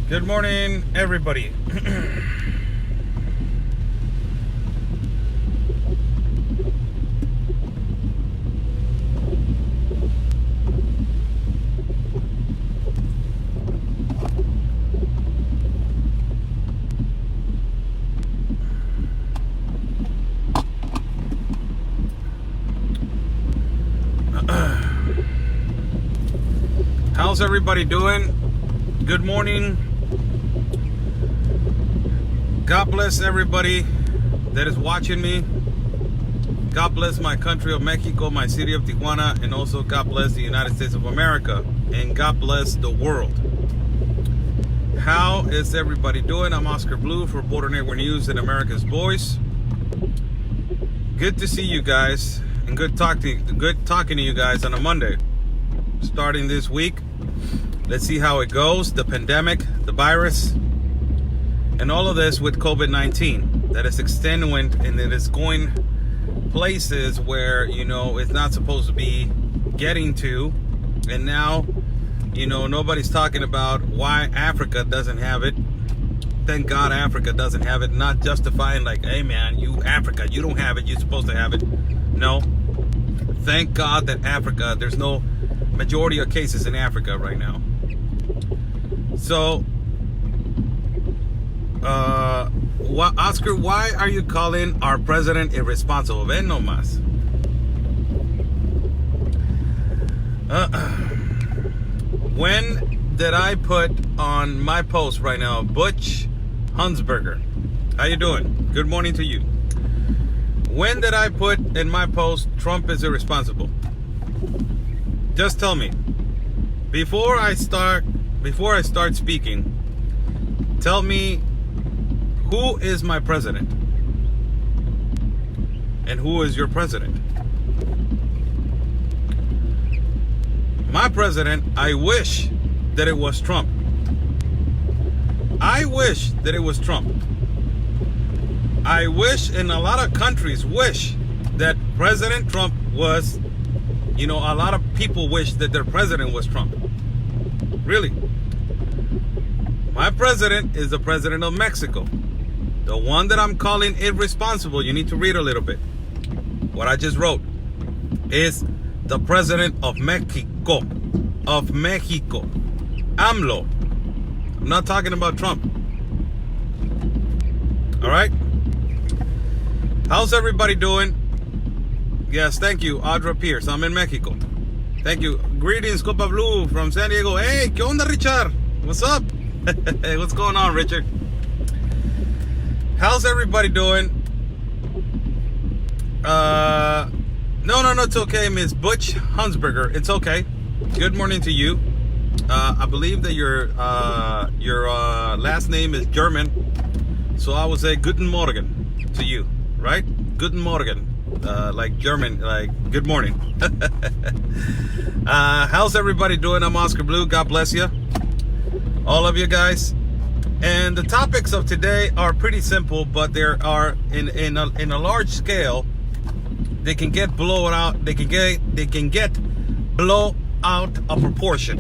Good morning, everybody. How's everybody doing? Good morning. God bless everybody that is watching me. God bless my country of Mexico, my city of Tijuana, and also God bless the United States of America, and God bless the world. How is everybody doing? I'm Oscar Blue for Border Network News and America's Voice. Good to see you guys, and good talking to you guys on a Monday. Starting this week, let's see how it goes. The pandemic, the virus, and all of this with COVID-19 that is extenuant and it is going places where, it's not supposed to be getting to. And now, nobody's talking about why Africa doesn't have it. Thank God Africa doesn't have it. Not justifying like, hey man, you Africa, you don't have it, you're supposed to have it. No. Thank God that Africa, there's no majority of cases in Africa right now. So, Oscar, why are you calling our president irresponsible? Ven nomás. When did I put on my post right now, Butch Hunsberger? How you doing? Good morning to you. When did I put in my post, Trump is irresponsible? Just tell me. Before I start speaking, tell me, who is my president? And who is your president? My president, I wish that it was Trump. I wish that it was Trump. I wish, and a lot of countries wish, that President Trump was, a lot of people wish that their president was Trump. Really. My president is the president of Mexico. The one that I'm calling irresponsible, you need to read a little bit. What I just wrote is the president of Mexico. Of Mexico. AMLO. I'm not talking about Trump. All right? How's everybody doing? Yes, thank you, Audra Pierce. I'm in Mexico. Thank you. Greetings, Copa Blue from San Diego. Hey, ¿qué onda, Richard? What's up? Hey, what's going on, Richard? How's everybody doing? No, it's okay, Miss Butch Hunsberger. It's okay. Good morning to you. I believe that your last name is German, so I would say Guten Morgen to you, right? Guten Morgen, like German, like good morning. How's everybody doing? I'm Oscar Blue. God bless you, all of you guys. And the topics of today are pretty simple, but there are in a large scale. They can get blown out. They can get blown out of proportion.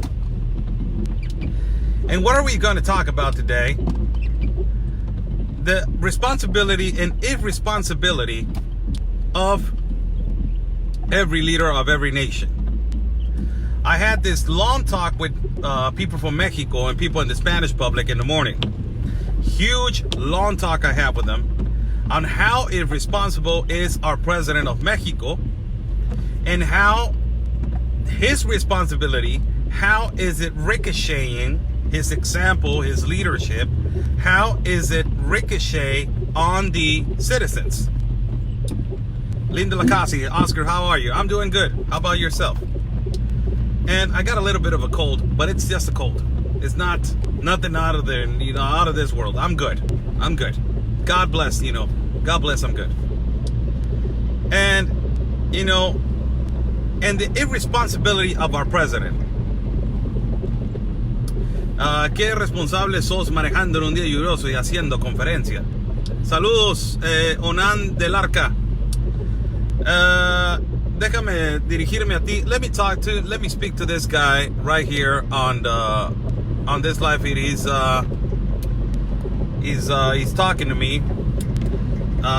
And what are we going to talk about today? The responsibility and irresponsibility of every leader of every nation. I had this long talk with people from Mexico and people in the Spanish public in the morning. Huge long talk I had with them on how irresponsible is our president of Mexico, and how his responsibility, how is it ricocheting his example, his leadership, how is it ricochet on the citizens? Linda Lacasi, Oscar, how are you? I'm doing good. How about yourself? And I got a little bit of a cold, but it's just a cold. It's nothing out of there, out of this world. I'm good. God bless, God bless, I'm good. And, and the irresponsibility of our president. Qué irresponsable sos manejando en un día lluvioso y haciendo conferencia. Saludos, Onan del Arca. Déjame dirigirme a ti. Let me speak to this guy right here on on this live feed. He's talking to me.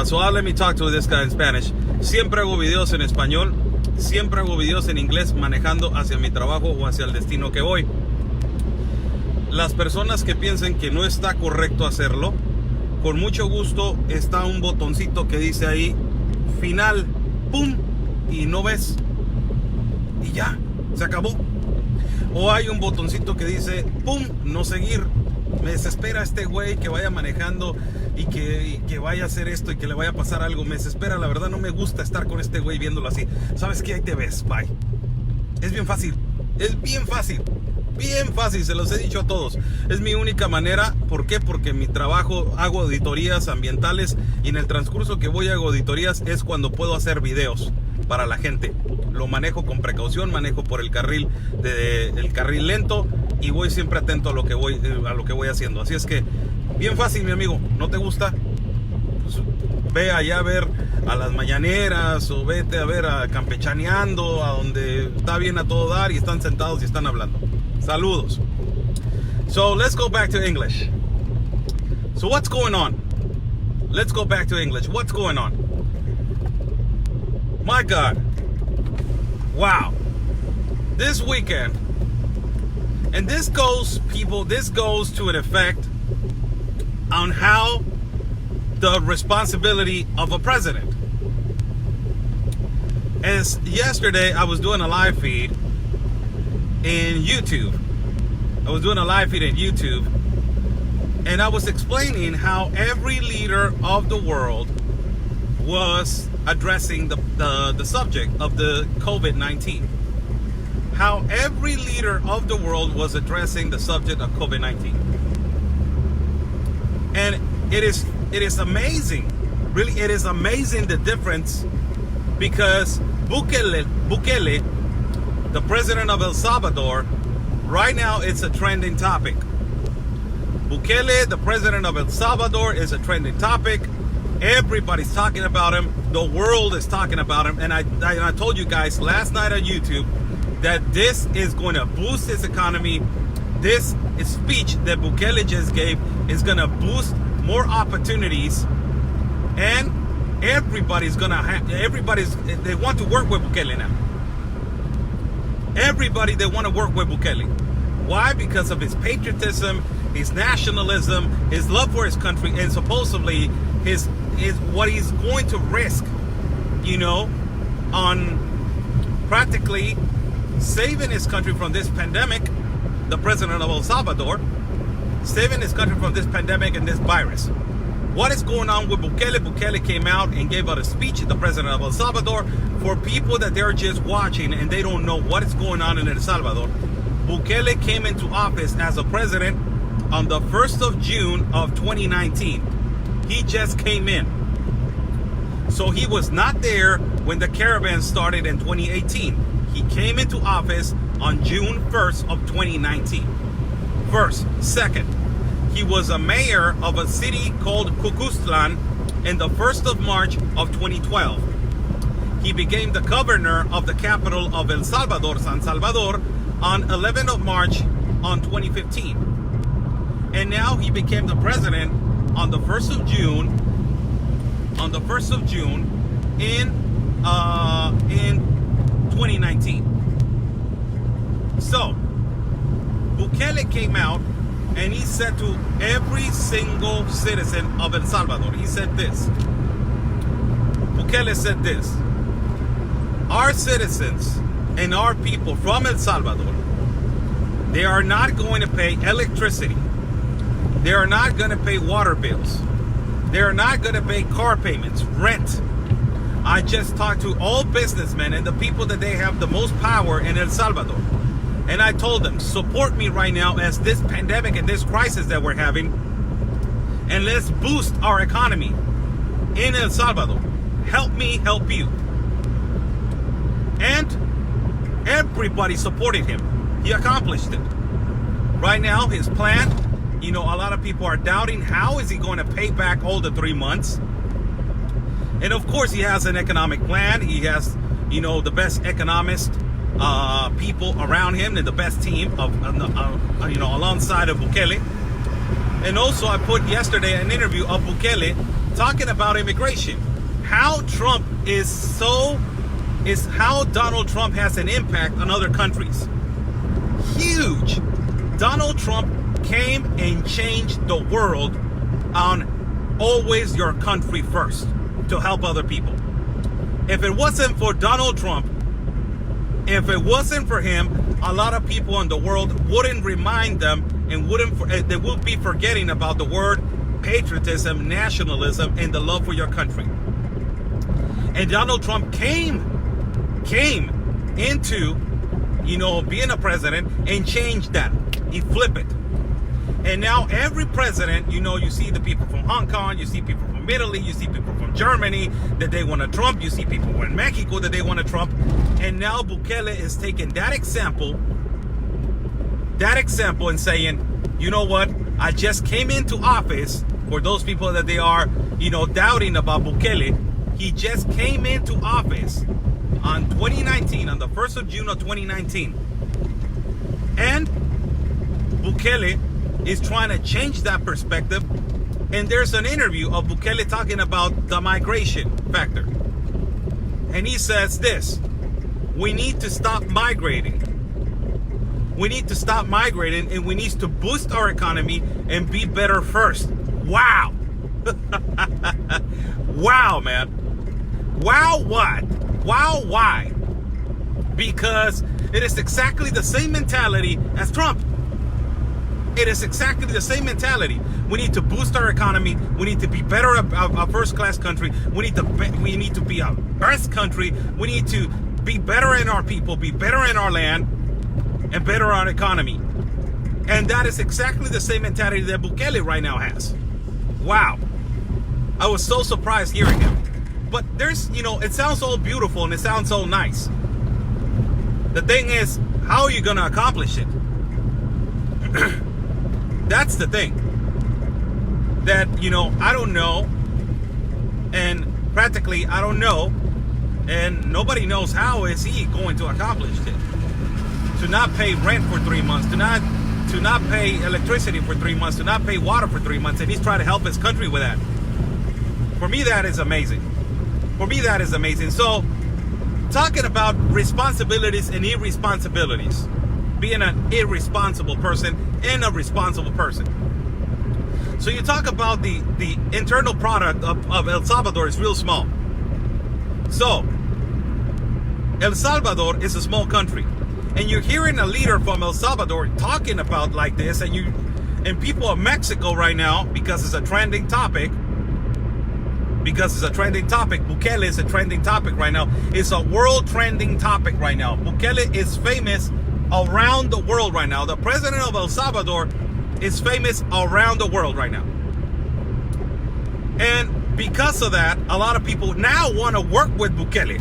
So let me talk to this guy in Spanish. Siempre hago videos en español. Siempre hago videos en inglés manejando hacia mi trabajo o hacia el destino que voy. Las personas que piensen que no está correcto hacerlo, con mucho gusto está un botoncito que dice ahí final, pum, y no ves y ya, se acabó. O hay un botoncito que dice pum, no seguir. Me desespera este güey que vaya manejando y que vaya a hacer esto y que le vaya a pasar algo. Me desespera, la verdad no me gusta estar con este güey viéndolo así. ¿Sabes qué? Ahí te ves, bye. Es bien fácil, es bien fácil. Bien fácil, se los he dicho a todos. Es mi única manera. ¿Por qué? Porque en mi trabajo hago auditorías ambientales y en el transcurso que voy a auditorías es cuando puedo hacer videos para la gente. Lo manejo con precaución, manejo por el carril lento y voy siempre atento a lo que voy haciendo. Así es que bien fácil, mi amigo. ¿No te gusta? Pues ve allá a ver a las mañaneras o vete a ver a Campechaneando, a donde está bien a todo dar y están sentados y están hablando. Saludos. So let's go back to English. So what's going on? Let's go back to English. What's going on? My God. Wow. This weekend. And this goes to an effect on how the responsibility of a president. As yesterday I was doing a live feed in YouTube. And I was explaining how every leader of the world was addressing the subject of the COVID-19. How every leader of the world was addressing the subject of COVID-19. And it is amazing. Really, it is amazing the difference, because Bukele, the president of El Salvador, right now it's a trending topic. Bukele, the president of El Salvador, is a trending topic. Everybody's talking about him. The world is talking about him. And I told you guys last night on YouTube that this is going to boost his economy. This speech that Bukele just gave is going to boost more opportunities. And they want to work with Bukele now. Everybody, they want to work with Bukele. Why? Because of his patriotism, his nationalism, his love for his country, and supposedly his what he's going to risk, on practically saving his country from this pandemic. The president of El Salvador, saving his country from this pandemic and this virus. What is going on with Bukele? Bukele came out and gave out a speech, the president of El Salvador, for people that they're just watching and they don't know what is going on in El Salvador. Bukele came into office as a president on the 1st of June of 2019. He just came in. So he was not there when the caravan started in 2018. He came into office on June 1st of 2019. First. Second, he was a mayor of a city called Cucuztlan in the 1st of March of 2012. He became the governor of the capital of El Salvador, San Salvador, on 11th of March on 2015. And now he became the president on the 1st of June. In 2019. So Bukele came out and he said to every single citizen of El Salvador, he said this. Bukele said this: our citizens and our people from El Salvador, they are not going to pay electricity. They are not going to pay water bills. They are not going to pay car payments, rent. I just talked to all businessmen and the people that they have the most power in El Salvador. And I told them, support me right now as this pandemic and this crisis that we're having. And let's boost our economy in El Salvador. Help me, help you. And everybody supported him. He accomplished it. Right now, his plan, a lot of people are doubting how is he going to pay back all the 3 months. And of course, he has an economic plan. He has, the best economist people around him, and the best team of alongside of Bukele. And also, I put yesterday an interview of Bukele talking about immigration, how Trump how Donald Trump has an impact on other countries. Huge. Donald Trump came and changed the world on always your country first to help other people. If it wasn't for Donald Trump, if it wasn't for him, a lot of people in the world wouldn't remind them and they would be forgetting about the word patriotism, nationalism, and the love for your country. And Donald Trump came into, being a president and changed that. He flipped it. And now every president, you see the people from Hong Kong, you see people from Italy, you see people from Germany that they want to Trump, you see people in Mexico that they want to Trump. And now Bukele is taking that example and saying, you know what, I just came into office. For those people that they are, doubting about Bukele, he just came into office on 2019, on the 1st of June of 2019. And Bukele is trying to change that perspective. And there's an interview of Bukele talking about the migration factor. And he says this: we need to stop migrating. We need to stop migrating, and we need to boost our economy and be better first. Wow. Wow, man. Wow, what? Wow, why? Because it is exactly the same mentality as Trump. It is exactly the same mentality. We need to boost our economy. We need to be better, a first-class country. We need to be a best country. We need to be better in our people, be better in our land, and better our economy. And that is exactly the same mentality that Bukele right now has. Wow. I was so surprised hearing him. But there's, it sounds all beautiful and it sounds so nice. The thing is, how are you going to accomplish it? That's the thing. That, I don't know. And practically, I don't know. And nobody knows how is he going to accomplish it. To not pay rent for 3 months, to not pay electricity for 3 months, to not pay water for 3 months, and he's trying to help his country with that. For me, that is amazing. For me, that is amazing. So, talking about responsibilities and irresponsibilities, being an irresponsible person and a responsible person. So you talk about the internal product of El Salvador is real small. So, El Salvador is a small country. And you're hearing a leader from El Salvador talking about like this, and people of Mexico right now, because it's a trending topic, Bukele is a trending topic right now. It's a world trending topic right now. Bukele is famous around the world right now. The president of El Salvador is famous around the world right now. And because of that, a lot of people now want to work with Bukele.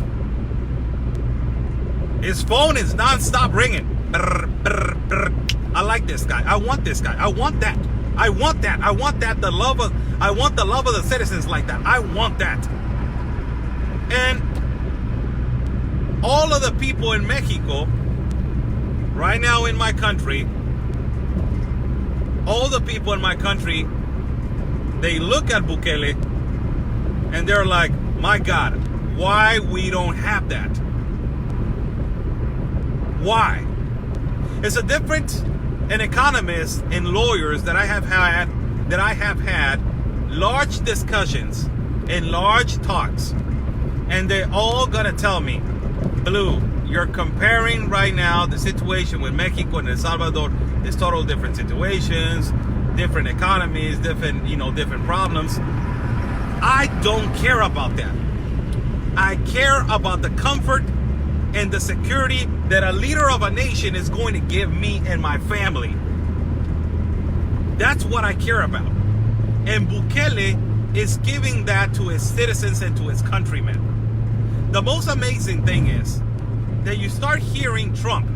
His phone is non-stop ringing. Brr, brr, brr. I like this guy. I want this guy. I want that. I want that. I want that. I want the love of the citizens like that. I want that. And all of the people in Mexico, right now in my country, all the people in my country, they look at Bukele and they're like, my God, why we don't have that? Why? It's a different an economist and lawyers that I have had large discussions and large talks, and they're all gonna tell me, Blue, you're comparing right now the situation with Mexico and El Salvador. It's total different situations, different economies, different problems. I don't care about that. I care about the comfort and the security that a leader of a nation is going to give me and my family. That's what I care about. And Bukele is giving that to his citizens and to his countrymen. The most amazing thing is that you start hearing Trump,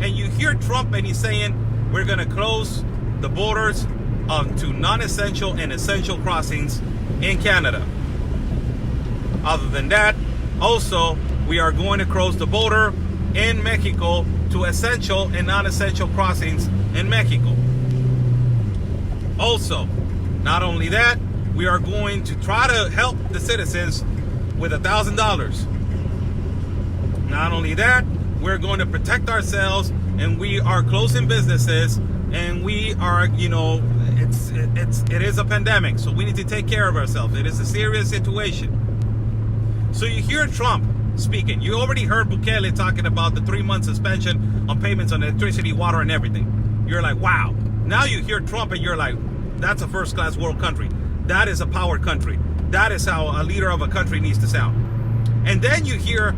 and you hear Trump and he's saying, we're going to close the borders to non-essential and essential crossings in Canada. Other than that, also, we are going to close the border in Mexico to essential and non-essential crossings in Mexico. Also, not only that, we are going to try to help the citizens with $1,000. Not only that, we're going to protect ourselves, and we are closing businesses, and we are, it is a pandemic, so we need to take care of ourselves. It is a serious situation. So you hear Trump speaking. You already heard Bukele talking about the 3-month suspension on payments on electricity, water, and everything. You're like, wow. Now you hear Trump and you're like, that's a first-class world country. That is a power country. That is how a leader of a country needs to sound. And then you hear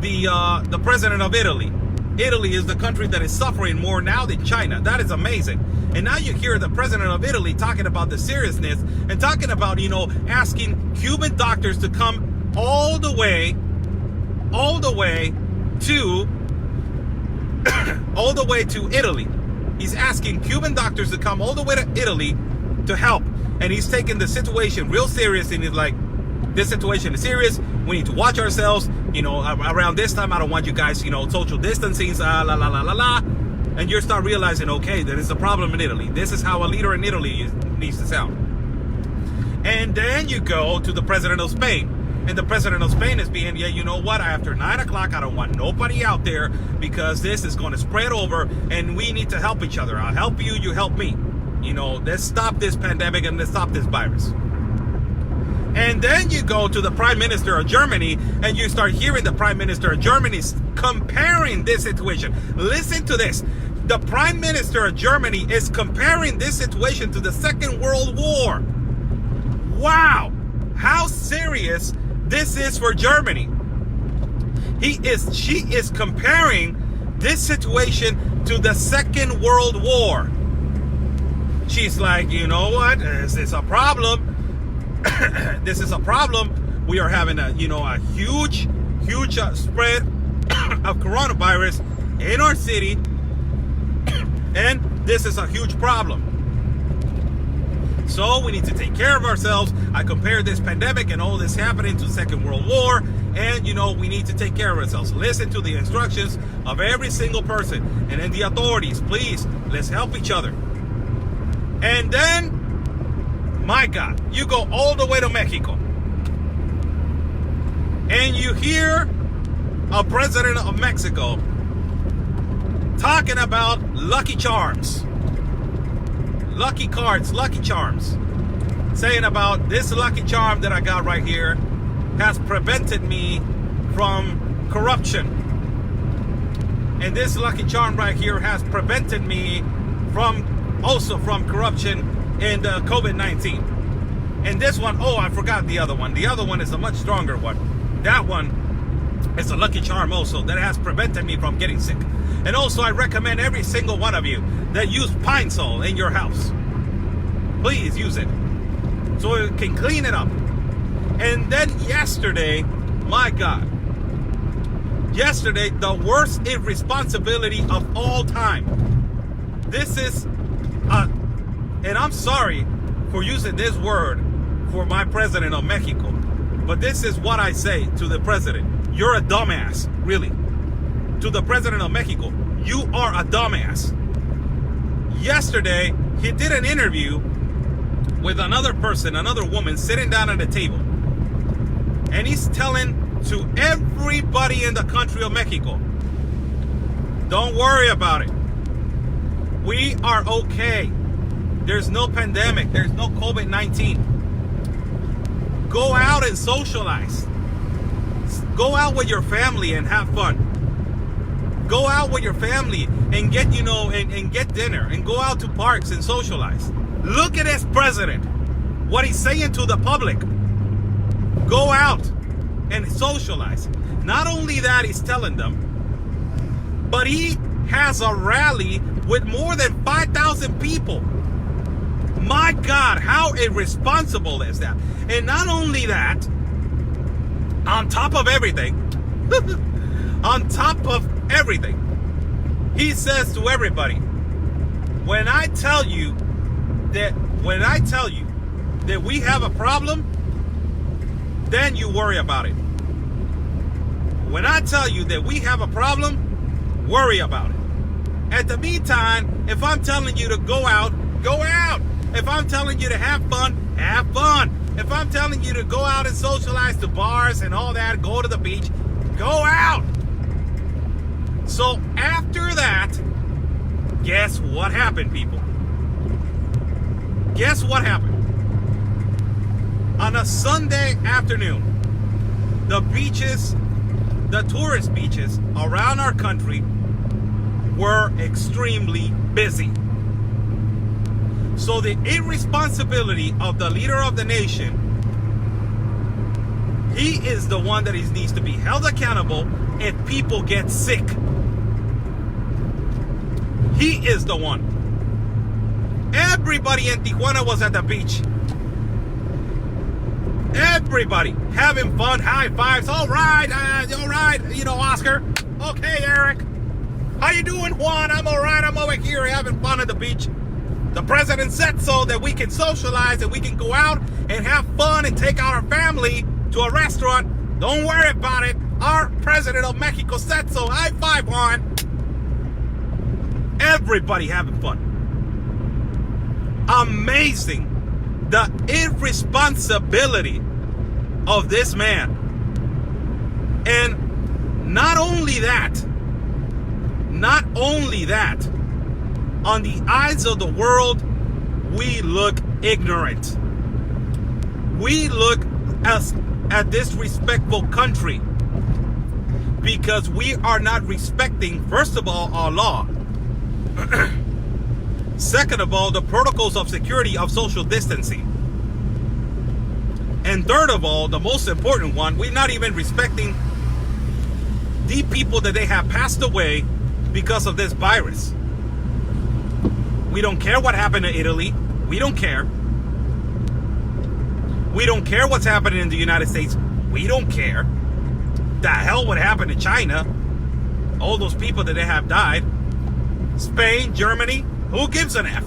the president of Italy. Italy is the country that is suffering more now than China. That is amazing. And now you hear the president of Italy talking about the seriousness and talking about, asking Cuban doctors to come all the way to Italy. He's asking Cuban doctors to come all the way to Italy to help. And he's taking the situation real serious, and he's like, this situation is serious. We need to watch ourselves. Around this time, I don't want you guys, social distancing, And you start realizing, okay, there is a problem in Italy. This is how a leader in Italy needs to sound. And then you go to the president of Spain. And the president of Spain is being, you know what? After 9 o'clock, I don't want nobody out there because this is going to spread over and we need to help each other. I'll help you, you help me. Let's stop this pandemic and let's stop this virus. And then you go to the Prime Minister of Germany and you start hearing the Prime Minister of Germany comparing this situation. Listen to this. The Prime Minister of Germany is comparing this situation to the Second World War. Wow. How serious this is for Germany. She is comparing this situation to the Second World War. She's like, you know what? This is a problem. This is a problem. We are having a huge spread of coronavirus in our city, and this is a huge problem. So we need to take care of ourselves. I compare this pandemic and all this happening to the Second World War, and we need to take care of ourselves. Listen to the instructions of every single person, and then the authorities. Please, let's help each other. And then, my God, you go all the way to Mexico. And you hear a president of Mexico talking about Lucky Charms. Lucky cards, Lucky Charms. Saying about this Lucky Charm that I got right here has prevented me from corruption. And this Lucky Charm right here has prevented me from corruption and COVID-19. And this one, I forgot the other one. The other one is a much stronger one. That one is a Lucky Charm also that has prevented me from getting sick. And also I recommend every single one of you that use Pine Sol in your house. Please use it so it can clean it up. And then yesterday, my God, the worst irresponsibility of all time. This is and I'm sorry for using this word for my president of Mexico, but this is what I say to the president. You're a dumbass, really. To the president of Mexico, you are a dumbass. Yesterday, he did an interview with another person, another woman, sitting down at a table. And he's telling to everybody in the country of Mexico, don't worry about it. We are okay. There's no pandemic. There's no COVID-19. Go out and socialize. Go out with your family and have fun. Go out with your family and get, and get dinner and go out to parks and socialize. Look at this president. What he's saying to the public. Go out and socialize. Not only that, he's telling them, but he has a rally with more than 5,000 people. My God, how irresponsible is that? And not only that, on top of everything, he says to everybody, when I tell you that we have a problem, then you worry about it. When I tell you that we have a problem, Worry about it. At the meantime, if I'm telling you to go out, go out. If I'm telling you to have fun, have fun. If I'm telling you to go out and socialize to bars and all that, go to the beach, go out. So after that, guess what happened, people? Guess what happened? On a Sunday afternoon, the beaches, the tourist beaches around our country were extremely busy. So the irresponsibility of the leader of the nation, he is the one that needs to be held accountable if people get sick. He is the one. Everybody in Tijuana was at the beach. Everybody having fun, high fives. All right, you know, Oscar. Okay, Eric. How you doing, Juan? I'm all right. I'm over here having fun at the beach. The president said so that we can socialize and we can go out and have fun and take out our family to a restaurant. Don't worry about it. Our president of Mexico said so. High five, Juan. Everybody having fun. Amazing. The irresponsibility of this man. And not only that, on the eyes of the world, we look ignorant. We look as a disrespectful country because we are not respecting, first of all, our law. Second of all, the protocols of security of social distancing. And third of all, the most important one, we're not even respecting the people that they have passed away because of this virus. We don't care what happened in Italy. We don't care. We don't care what's happening in the United States. We don't care. The hell what happened in China? All those people that they have died. Spain, Germany, who gives an F?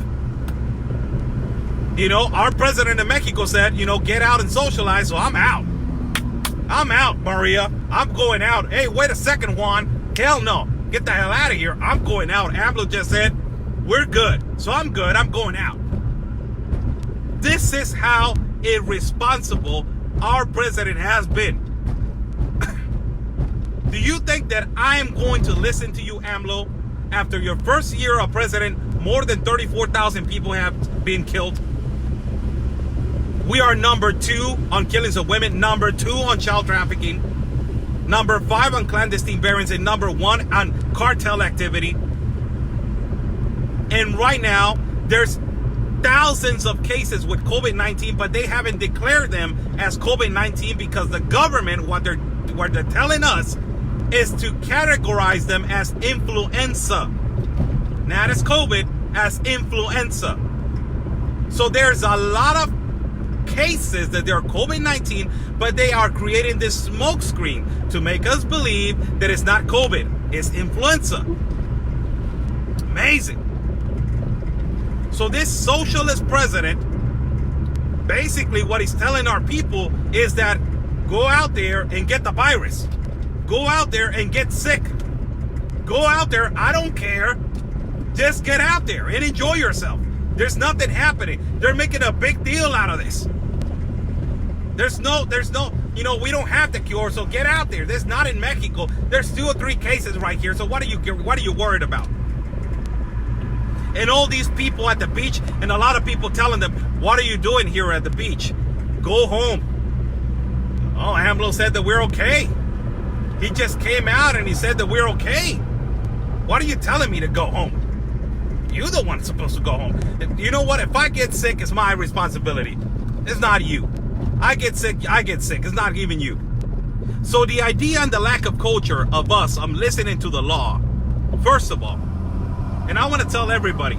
You know, our president of Mexico said, you know, get out and socialize, so I'm out. I'm out, Maria. I'm going out. Hey, wait a second, Juan. Hell no. Get the hell out of here. I'm going out. AMLO just said, we're good. So I'm good. I'm going out. This is how irresponsible our president has been. Do you think that I am going to listen to you, AMLO? After your first year of president, more than 34,000 people have been killed. We are number 2 on killings of women, number 2 on child trafficking, number 5 on clandestine burials, and number 1 on cartel activity. And right now, there's thousands of cases with COVID-19, but they haven't declared them as COVID-19 because the government, what they're telling us, is to categorize them as influenza. Not as COVID, as influenza. So there's a lot of cases that they're COVID-19, but they are creating this smokescreen to make us believe that it's not COVID, it's influenza. Amazing. So this socialist president, basically what he's telling our people is that go out there and get the virus. Go out there and get sick. Go out there, I don't care. Just get out there and enjoy yourself. There's nothing happening. They're making a big deal out of this. There's no, you know, we don't have the cure, so get out there. There's not in Mexico. There's 2 or 3 cases right here. So what are you worried about? And all these people at the beach, and a lot of people telling them, what are you doing here at the beach? Go home. Oh, AMLO said that we're okay. He just came out and he said that we're okay. What are you telling me to go home? You're the one supposed to go home. You know what? If I get sick, it's my responsibility. It's not you. I get sick. It's not even you. So the idea and the lack of culture of us, I'm listening to the law, first of all. And I want to tell everybody,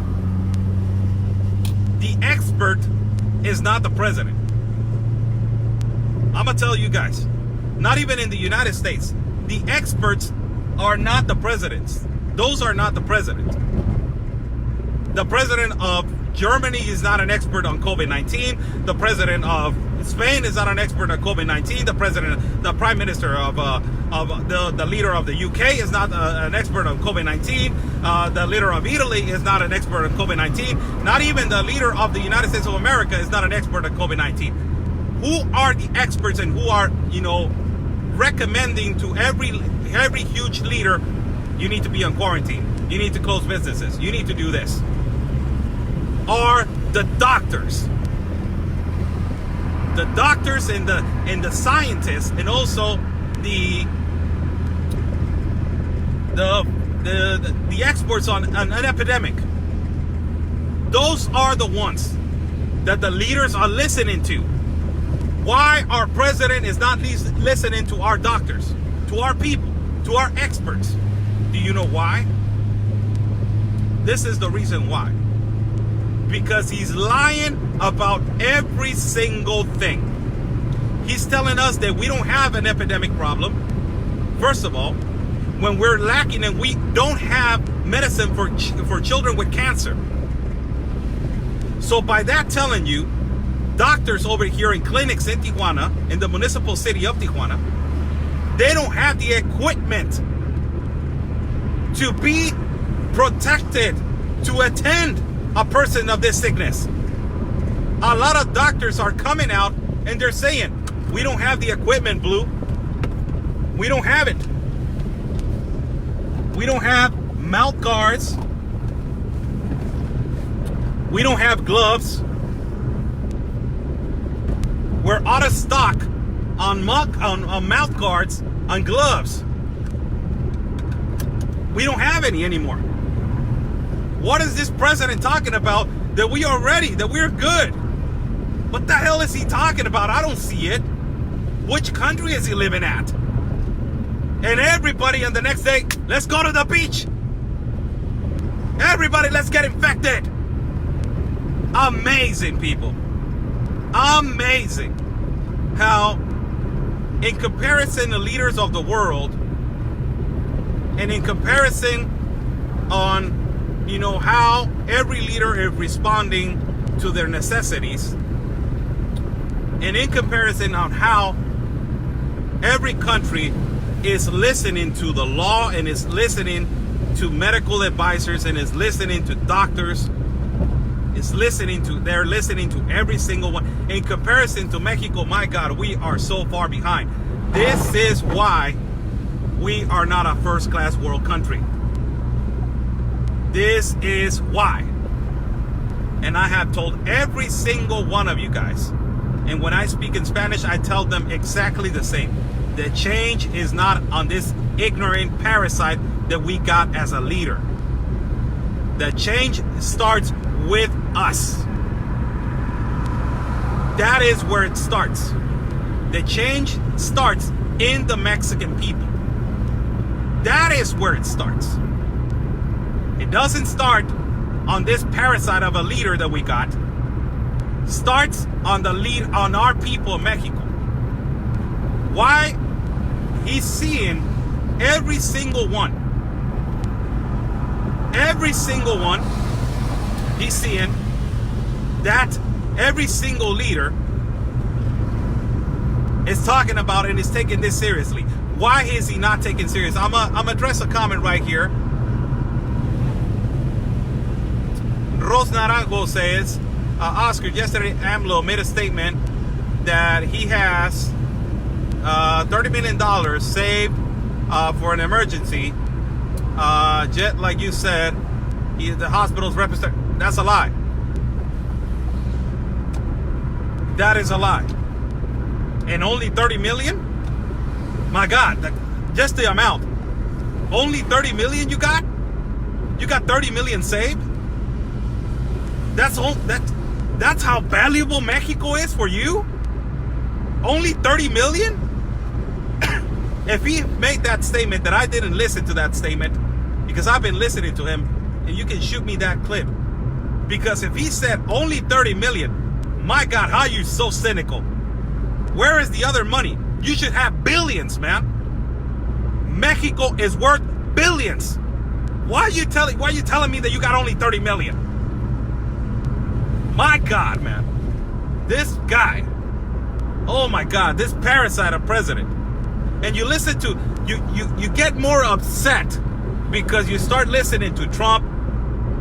the expert is not the president. I'm going to tell you guys, not even in the United States, the experts are not the presidents. Those are not the presidents. The president of Germany is not an expert on COVID-19. The president of Spain is not an expert on COVID-19. The prime minister of the leader of the UK is not an expert on COVID-19. The leader of Italy is not an expert on COVID-19. Not even the leader of the United States of America is not an expert on COVID-19. Who are the experts and who are, recommending to every huge leader, you need to be on quarantine, you need to close businesses, you need to do this? Are the doctors. The doctors and the scientists, and also the experts on an epidemic. Those are the ones that the leaders are listening to. Why our president is not listening to our doctors, to our people, to our experts? Do you know why? This is the reason why. Because he's lying about every single thing. He's telling us that we don't have an epidemic problem. First of all, when we're lacking and we don't have medicine for children with cancer. So by that telling you, doctors over here in clinics in Tijuana, in the municipal city of Tijuana, they don't have the equipment to be protected, to attend a person of this sickness. A lot of doctors are coming out and they're saying, we don't have the equipment, Blue. We don't have it. We don't have mouth guards. We don't have gloves. We're out of stock on mouth guards, on gloves. We don't have any anymore. What is this president talking about? That we are ready, that we're good. What the hell is he talking about? I don't see it. Which country is he living at? And everybody on the next day, let's go to the beach. Everybody, let's get infected. Amazing, people. Amazing how, in comparison to leaders of the world, and in comparison on how every leader is responding to their necessities, and in comparison on how every country is listening to the law and is listening to medical advisors and is listening to doctors, they're listening to every single one. In comparison to Mexico, my God, we are so far behind. This is why we are not a first-class world country. This is why. And I have told every single one of you guys, and when I speak in Spanish, I tell them exactly the same. The change is not on this ignorant parasite that we got as a leader. The change starts with us. That is where it starts. The change starts in the Mexican people. That is where it starts. It doesn't start on this parasite of a leader that we got. Starts on on our people in Mexico. Why? He's seeing every single one. Every single one. He's seeing that every single leader is talking about and is taking this seriously. Why is he not taking serious? I'm gonna address a comment right here. Ros Naranjo says, Oscar, yesterday AMLO made a statement that he has $30 million saved for an emergency. Jet, like you said, the hospital's represented. That's a lie. That is a lie. And only 30 million? My God, just the amount. Only 30 million you got? You got 30 million saved? That's how valuable Mexico is for you? Only 30 million? If he made that statement, that I didn't listen to that statement, because I've been listening to him, and you can shoot me that clip. Because if he said only 30 million, my God, how are you so cynical? Where is the other money? You should have billions, man. Mexico is worth billions. Why are you telling me that you got only 30 million? My God, man. This guy Oh my God, this parasite of president. And you listen to, you get more upset because you start listening to Trump.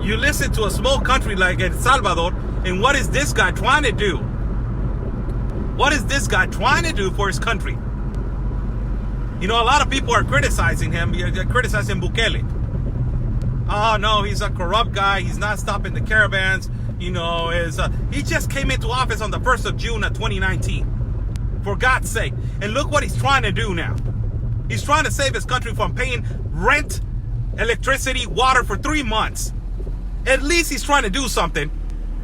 You listen to a small country like El Salvador, and what is this guy trying to do? What is this guy trying to do for his country? You know, a lot of people are criticizing him. They're criticizing Bukele. Oh no, he's a corrupt guy. He's not stopping the caravans. You know, he just came into office on the 1st of June of 2019. For God's sake. And look what he's trying to do now. He's trying to save his country from paying rent, electricity, water for 3 months. At least he's trying to do something.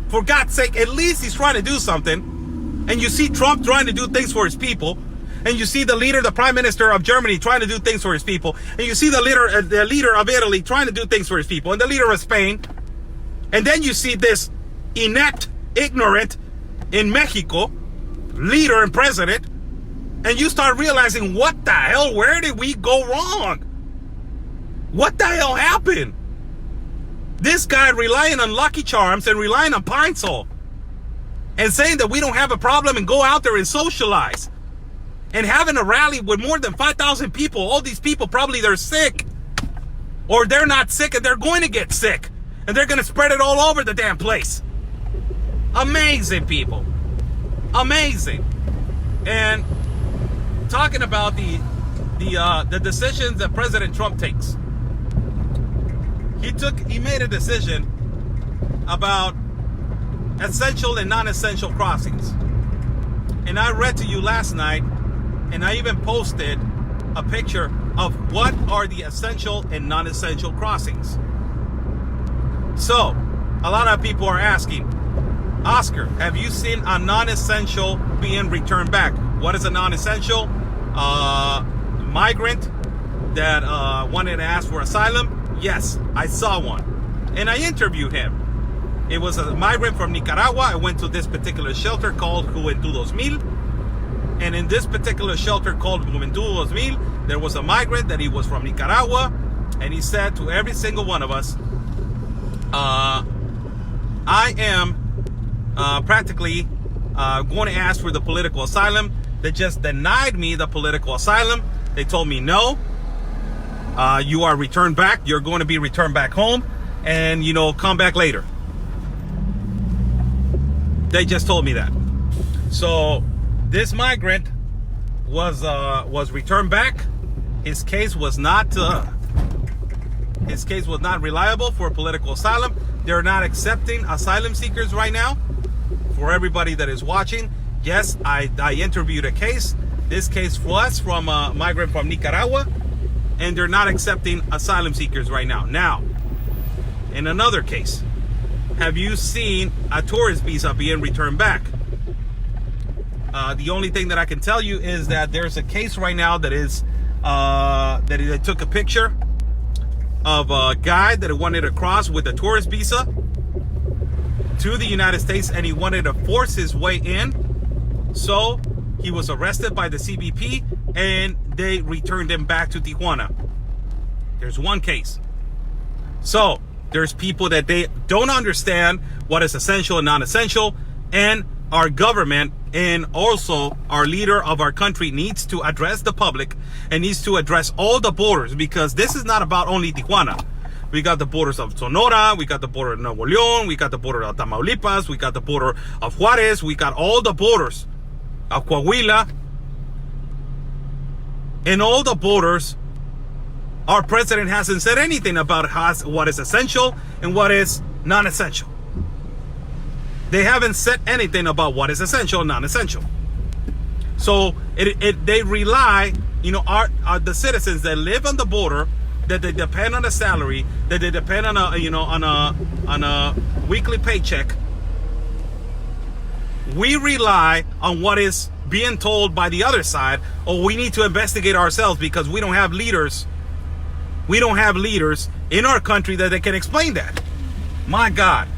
For God's sake, at least he's trying to do something. And you see Trump trying to do things for his people. And you see the leader, the prime minister of Germany trying to do things for his people. And you see the leader of Italy trying to do things for his people. And the leader of Spain. And then you see this inept, ignorant in Mexico, leader and president. And you start realizing, what the hell? Where did we go wrong? What the hell happened? This guy relying on Lucky Charms and relying on Pine Sol. And saying that we don't have a problem and go out there and socialize. And having a rally with more than 5,000 people. All these people probably they're sick. Or they're not sick and they're going to get sick. And they're going to spread it all over the damn place. Amazing, people. Amazing. And talking about the decisions that President Trump takes. He made a decision about essential and non-essential crossings. And I read to you last night, and I even posted a picture of what are the essential and non-essential crossings. So, a lot of people are asking, Oscar, have you seen a non-essential being returned back? What is a non-essential? Migrant that wanted to ask for asylum? Yes, I saw one. And I interviewed him. It was a migrant from Nicaragua. I went to this particular shelter called Juventud 2000. And in this particular shelter called Juventud 2000, there was a migrant that he was from Nicaragua. And he said to every single one of us, I am practically going to ask for the political asylum. They just denied me the political asylum. They told me, no, you are returned back. You're going to be returned back home. And, you know, come back later. They just told me that. So this migrant was returned back. His case was not reliable for political asylum. They're not accepting asylum seekers right now. For everybody that is watching, yes, I interviewed a case. This case was from a migrant from Nicaragua, and they're not accepting asylum seekers right now. Now, in another case, have you seen a tourist visa being returned back? The only thing that I can tell you is that there's a case right now that is that they took a picture of a guy that wanted to cross with a tourist visa to the United States, and he wanted to force his way in. So he was arrested by the CBP and they returned him back to Tijuana. There's one case. So there's people that they don't understand what is essential and non-essential, and our government and also our leader of our country needs to address the public and needs to address all the borders, because this is not about only Tijuana. We got the borders of Sonora, we got the border of Nuevo León, we got the border of Tamaulipas, we got the border of Juarez, we got all the borders of Coahuila. In all the borders, our president hasn't said anything about what is essential and what is non-essential. They haven't said anything about what is essential and non-essential. So they rely, you know, the citizens that live on the border, that they depend on a salary, that they depend on a weekly paycheck. We rely on what is being told by the other side, or we need to investigate ourselves because we don't have leaders. We don't have leaders in our country that they can explain that. My God.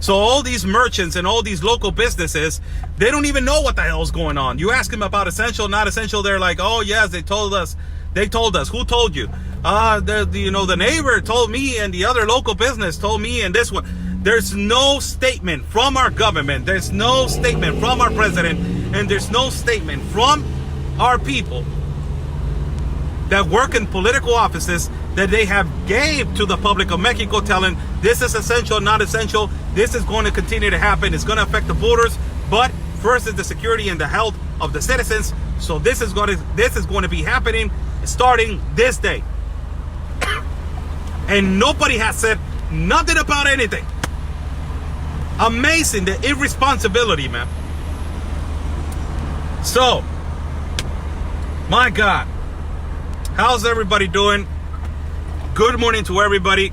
So all these merchants and all these local businesses, they don't even know what the hell is going on. You ask them about essential, not essential, they're like, oh yes, they told us. They told us. Who told you? The neighbor told me, and the other local business told me, and this one. There's no statement from our government, there's no statement from our president, and there's no statement from our people that work in political offices that they have gave to the public of Mexico, telling this is essential, not essential, this is going to continue to happen, it's going to affect the borders, but first is the security and the health of the citizens. So this is going to be happening starting this day. And nobody has said nothing about anything. Amazing, the irresponsibility, man. So, my God, how's everybody doing? Good morning to everybody.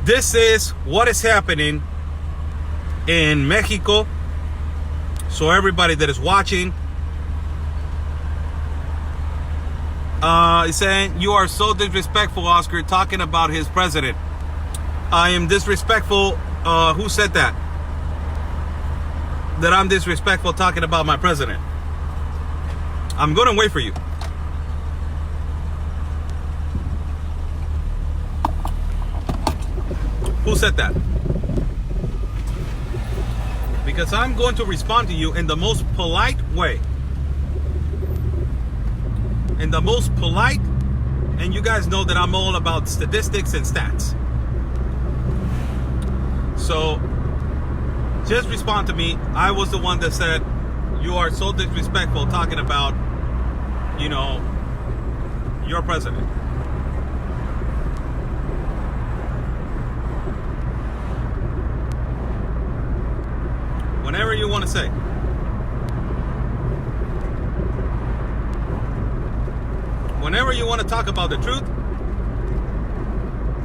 This is what is happening in Mexico. So everybody that is watching, is saying, you are so disrespectful, Oscar, talking about his president. I am disrespectful. Who said that? That I'm disrespectful talking about my president. I'm going to wait for you. Who said that? Because I'm going to respond to you in the most polite way. In the most polite, and you guys know that I'm all about statistics and stats. So, just respond to me. I was the one that said, you are so disrespectful talking about, you know, your president. Whenever you want to say. Whenever you want to talk about the truth,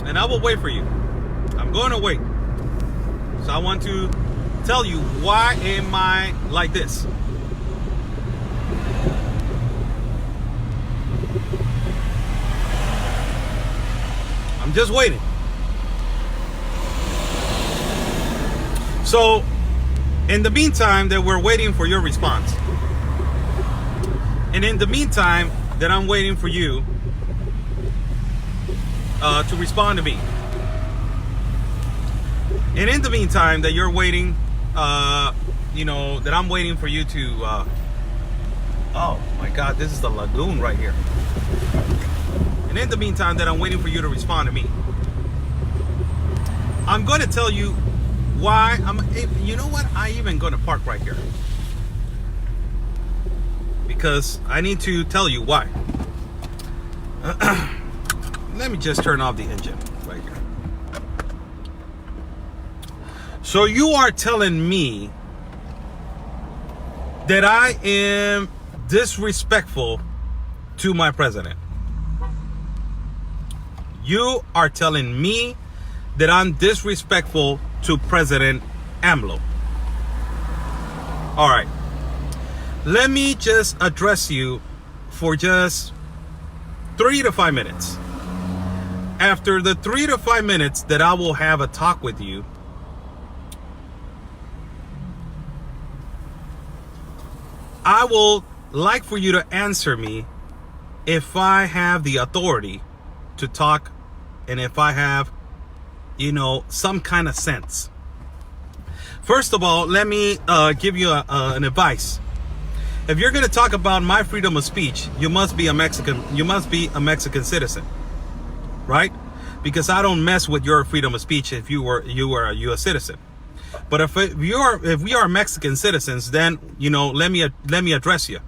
and I will wait for you. I'm going to wait. So I want to tell you, why am I like this? I'm just waiting. So, in the meantime that we're waiting for your response, and in the meantime that I'm waiting for you to respond to me, and in the meantime that you're waiting, you know, that I'm waiting for you to, oh my God, this is the lagoon right here. And in the meantime that I'm waiting for you to respond to me, I'm going to tell you why you know what? I even going to park right here. Because I need to tell you why. Let me just turn off the engine right here. So you are telling me that I am disrespectful to my president. You are telling me that I'm disrespectful to President AMLO. All right. Let me just address you for just 3 to 5 minutes. After the 3 to 5 minutes that I will have a talk with you, I will like for you to answer me if I have the authority to talk and if I have, you know, some kind of sense. First of all, let me give you an advice. If you're going to talk about my freedom of speech, you must be a Mexican. You must be a Mexican citizen, right? Because I don't mess with your freedom of speech if you were a U.S. citizen. But if we are Mexican citizens, then, you know, let me address you.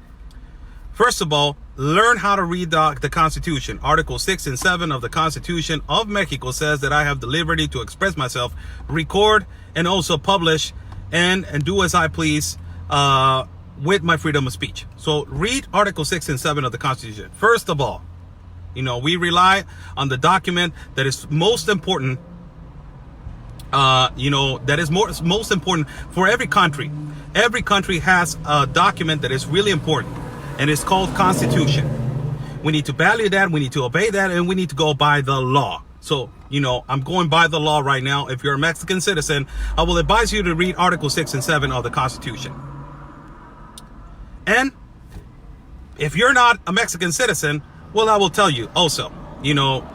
First of all, learn how to read the Constitution. Article 6 and 7 of the Constitution of Mexico says that I have the liberty to express myself, record, and also publish and do as I please with my freedom of speech. So read Article 6 and 7 of the Constitution. First of all, you know, we rely on the document that is most important, you know, that is most important for every country. Every country has a document that is really important, and it's called Constitution. We need to value that, we need to obey that, and we need to go by the law. So, you know, I'm going by the law right now. If you're a Mexican citizen, I will advise you to read Article 6 and 7 of the Constitution. And if you're not a Mexican citizen, well, I will tell you also, you know,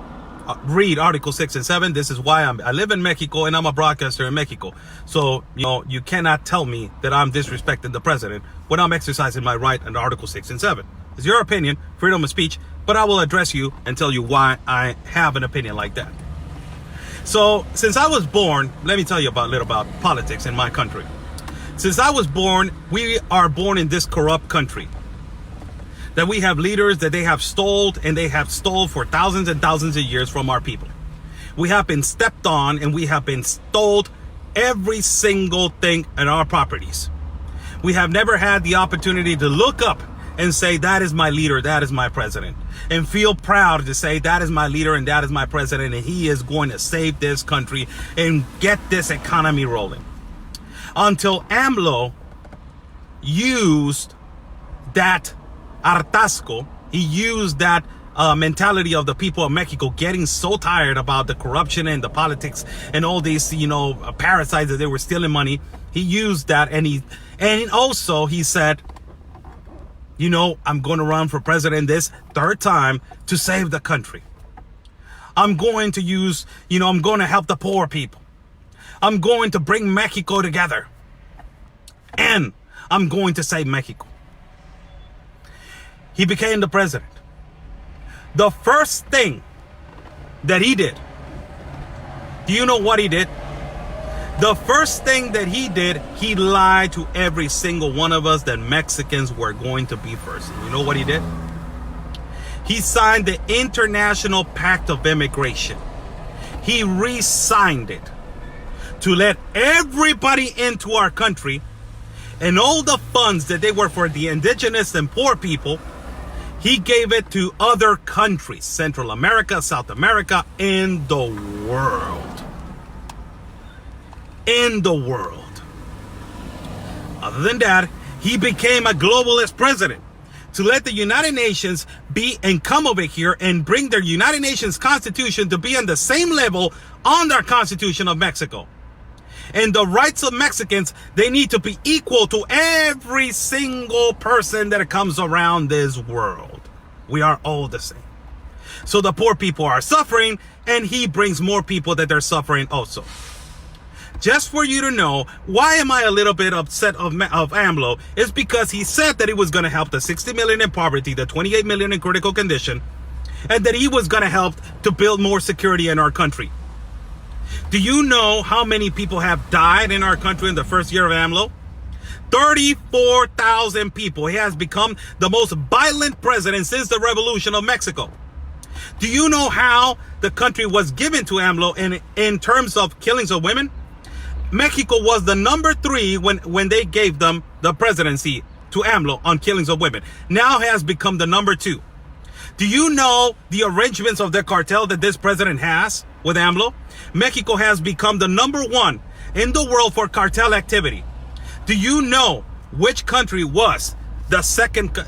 read Article 6 and 7. This is why I live in Mexico and I'm a broadcaster in Mexico. So, you cannot tell me that I'm disrespecting the president when I'm exercising my right under Article 6 and 7. It's your opinion, freedom of speech, but I will address you and tell you why I have an opinion like that. So, since I was born, let me tell you a little about politics in my country. Since I was born, we are born in this corrupt country. That we have leaders that they have stole for thousands and thousands of years from our people. We have been stepped on and we have been stole every single thing in our properties. We have never had the opportunity to look up and say, that is my leader, that is my president. And feel proud to say, that is my leader and that is my president, and he is going to save this country and get this economy rolling. Until AMLO used that hartazgo, he used that mentality of the people of Mexico getting so tired about the corruption and the politics and all these, parasites that they were stealing money. He used that, and also he said, I'm going to run for president this third time to save the country. I'm going to use, I'm going to help the poor people. I'm going to bring Mexico together. And I'm going to save Mexico. He became the president. The first thing that he did, do you know what he did? The first thing that he did, he lied to every single one of us that Mexicans were going to be first. And you know what he did? He signed the International Pact of Immigration. He re-signed it to let everybody into our country, and all the funds that they were for the indigenous and poor people, he gave it to other countries, Central America, South America, in the world. In the world. Other than that, he became a globalist president to let the United Nations be and come over here and bring their United Nations Constitution to be on the same level on their Constitution of Mexico. And the rights of Mexicans, they need to be equal to every single person that comes around this world. We are all the same. So the poor people are suffering, and he brings more people that they're suffering also. Just for you to know, why am I a little bit upset of AMLO? It's because he said that he was going to help the 60 million in poverty, the 28 million in critical condition, and that he was going to help to build more security in our country. Do you know how many people have died in our country in the first year of AMLO? 34,000 people. He has become the most violent president since the revolution of Mexico. Do you know how the country was given to AMLO in terms of killings of women? Mexico was the number 3 when they gave them the presidency to AMLO on killings of women. Now has become the number 2. Do you know the arrangements of the cartel that this president has with AMLO? Mexico has become the number 1 in the world for cartel activity. Do you know which country was the second?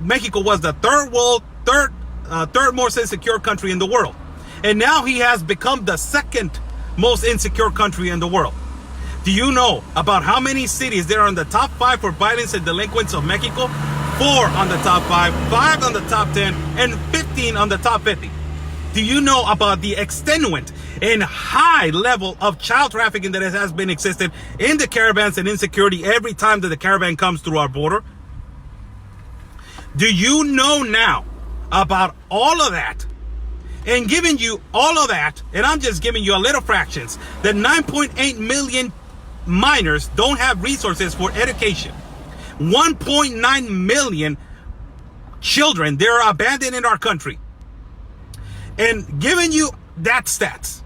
Mexico was the third most insecure country in the world, and now he has become the second most insecure country in the world. Do you know about how many cities there are in the top 5 for violence and delinquents of Mexico? 4 on the top 5, 5 on the top 10, and 15 on the top 50. Do you know about the extenuant and high level of child trafficking that has been existed in the caravans and insecurity every time that the caravan comes through our border? Do you know now about all of that? And giving you all of that, and I'm just giving you a little fractions, that 9.8 million minors don't have resources for education. 1.9 million children, they're abandoned in our country. And giving you that stats,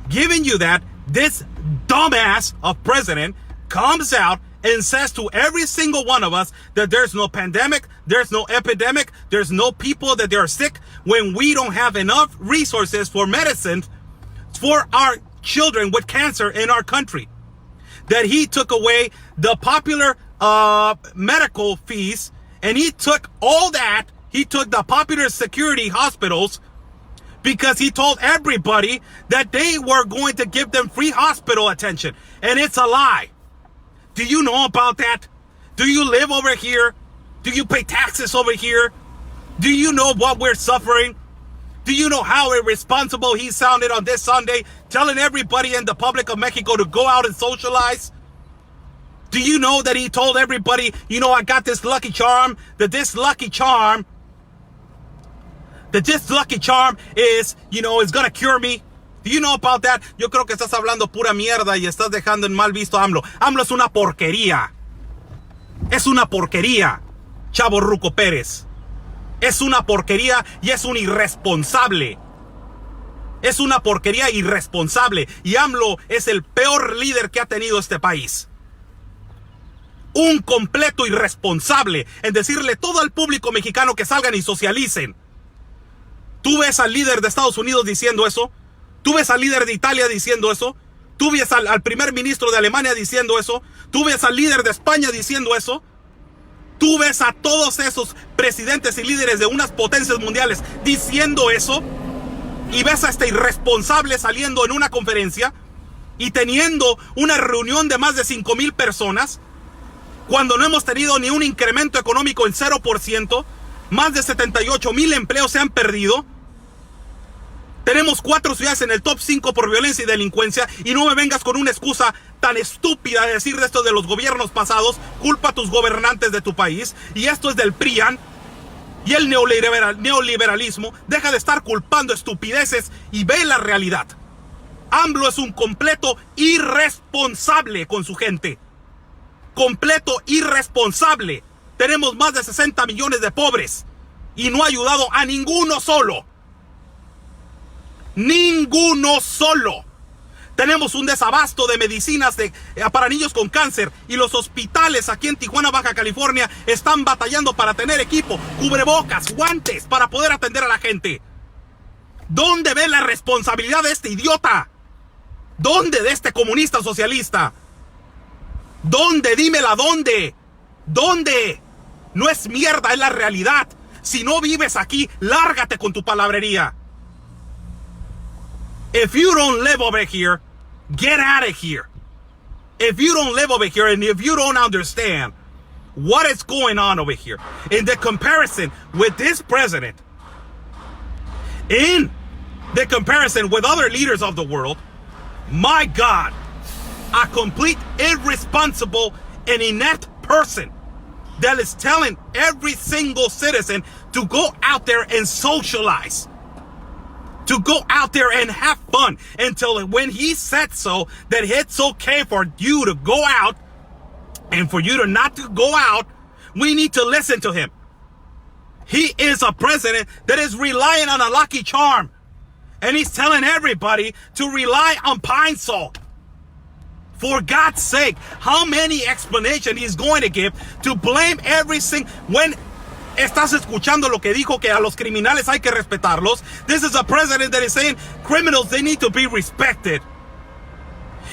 giving you that, this dumbass of president comes out and says to every single one of us that there's no pandemic, there's no epidemic, there's no people that they are sick, when we don't have enough resources for medicine for our children with cancer in our country. That he took away the popular medical fees, and he took all that, he took the popular security hospitals, because he told everybody that they were going to give them free hospital attention. And it's a lie. Do you know about that? Do you live over here? Do you pay taxes over here? Do you know what we're suffering? Do you know how irresponsible he sounded on this Sunday, telling everybody in the public of Mexico to go out and socialize? Do you know that he told everybody, you know, I got this lucky charm, that this lucky charm is, you know, is gonna cure me? Do you know about that? Yo creo que estás hablando pura mierda y estás dejando en mal visto a AMLO. AMLO es una porquería. Es una porquería, Chavo Ruco Pérez. Es una porquería y es un irresponsable. Es una porquería irresponsable. Y AMLO es el peor líder que ha tenido este país. Un completo irresponsable en decirle todo al público mexicano que salgan y socialicen. ¿Tú ves al líder de Estados Unidos diciendo eso? ¿Tú ves al líder de Italia diciendo eso? ¿Tú ves al primer ministro de Alemania diciendo eso? ¿Tú ves al líder de España diciendo eso? ¿Tú ves a todos esos presidentes y líderes de unas potencias mundiales diciendo eso? ¿Y ves a este irresponsable saliendo en una conferencia y teniendo una reunión de más de 5,000 personas cuando no hemos tenido ni un incremento económico en 0%? Más de 78,000 empleos se han perdido. Tenemos 4 ciudades en el top 5 por violencia y delincuencia. Y no me vengas con una excusa tan estúpida de decir de esto de los gobiernos pasados. Culpa a tus gobernantes de tu país. Y esto es del PRIAN y el neoliberalismo. Deja de estar culpando estupideces y ve la realidad. AMLO es un completo irresponsable con su gente. Completo irresponsable. Tenemos más de 60 millones de pobres y no ha ayudado a ninguno solo. Ninguno solo. Tenemos un desabasto de medicinas para niños con cáncer y los hospitales aquí en Tijuana, Baja California, están batallando para tener equipo, cubrebocas, guantes para poder atender a la gente. ¿Dónde ve la responsabilidad de este idiota? ¿Dónde de este comunista socialista? ¿Dónde? Dímela, ¿dónde? ¿Dónde? No es mierda, es la realidad. Si no vives aquí, lárgate con tu palabrería. If you don't live over here, get out of here. If you don't live over here and if you don't understand what is going on over here, in the comparison with this president, in the comparison with other leaders of the world, my God, a complete irresponsible and inept person that is telling every single citizen to go out there and socialize. To go out there and have fun until when he said so, that it's okay for you to go out and for you to not to go out, we need to listen to him. He is a president that is relying on a lucky charm. And he's telling everybody to rely on pine salt. For God's sake, how many explanations he's going to give to blame every single... When estás escuchando lo que dijo que a los criminales hay que respetarlos. This is a president that is saying criminals, they need to be respected.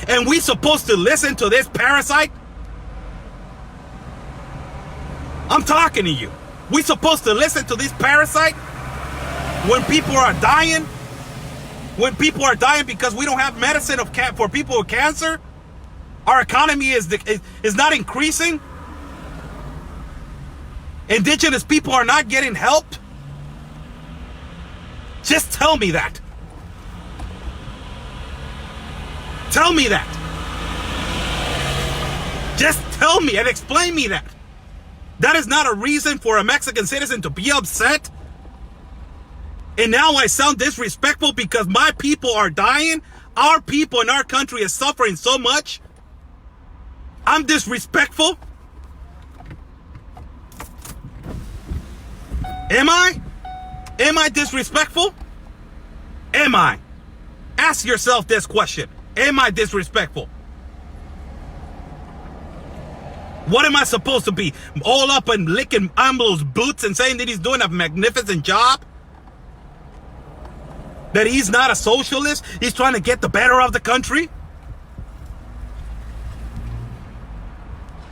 And we supposed to listen to this parasite? I'm talking to you. We supposed to listen to this parasite when people are dying? When people are dying because we don't have medicine for people with cancer? Our economy is not increasing? Indigenous people are not getting helped? Just tell me that. Tell me that. Just tell me and explain me that. That is not a reason for a Mexican citizen to be upset. And now I sound disrespectful because my people are dying. Our people in our country is suffering so much. I'm disrespectful. Am I? Am I disrespectful? Am I? Ask yourself this question. Am I disrespectful? What am I supposed to be? All up and licking AMLO's boots and saying that he's doing a magnificent job? That he's not a socialist? He's trying to get the better of the country?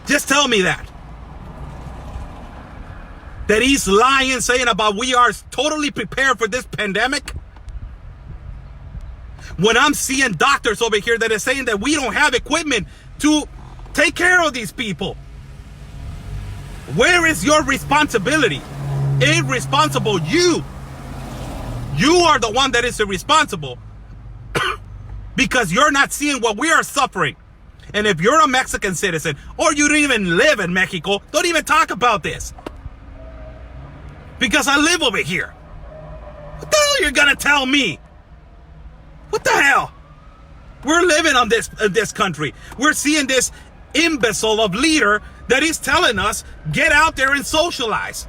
Just tell me that. That he's lying, saying about we are totally prepared for this pandemic? When I'm seeing doctors over here that are saying that we don't have equipment to take care of these people. Where is your responsibility? Irresponsible you. You are the one that is irresponsible because you're not seeing what we are suffering. And if you're a Mexican citizen or you don't even live in Mexico, don't even talk about this. Because I live over here. What the hell you're gonna tell me? What the hell? We're living on this country. We're seeing this imbecile of leader that is telling us, get out there and socialize.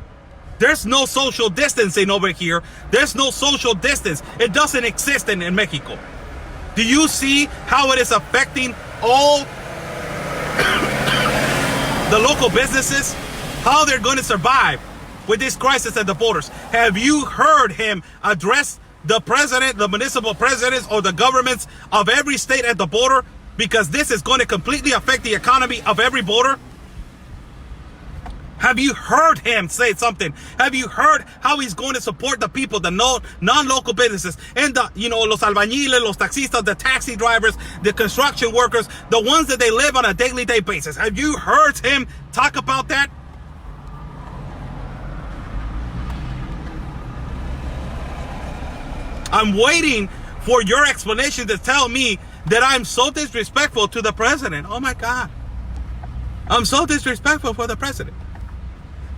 There's no social distancing over here. There's no social distance. It doesn't exist in Mexico. Do you see how it is affecting all the local businesses? How they're going to survive with this crisis at the borders? Have you heard him address the president, the municipal presidents, or the governments of every state at the border? Because this is going to completely affect the economy of every border. Have you heard him say something? Have you heard how he's going to support the people, the non-local businesses, and the, los albañiles, los taxistas, the taxi drivers, the construction workers, the ones that they live on a daily basis? Have you heard him talk about that? I'm waiting for your explanation to tell me that I'm so disrespectful to the president. Oh my God. I'm so disrespectful for the president.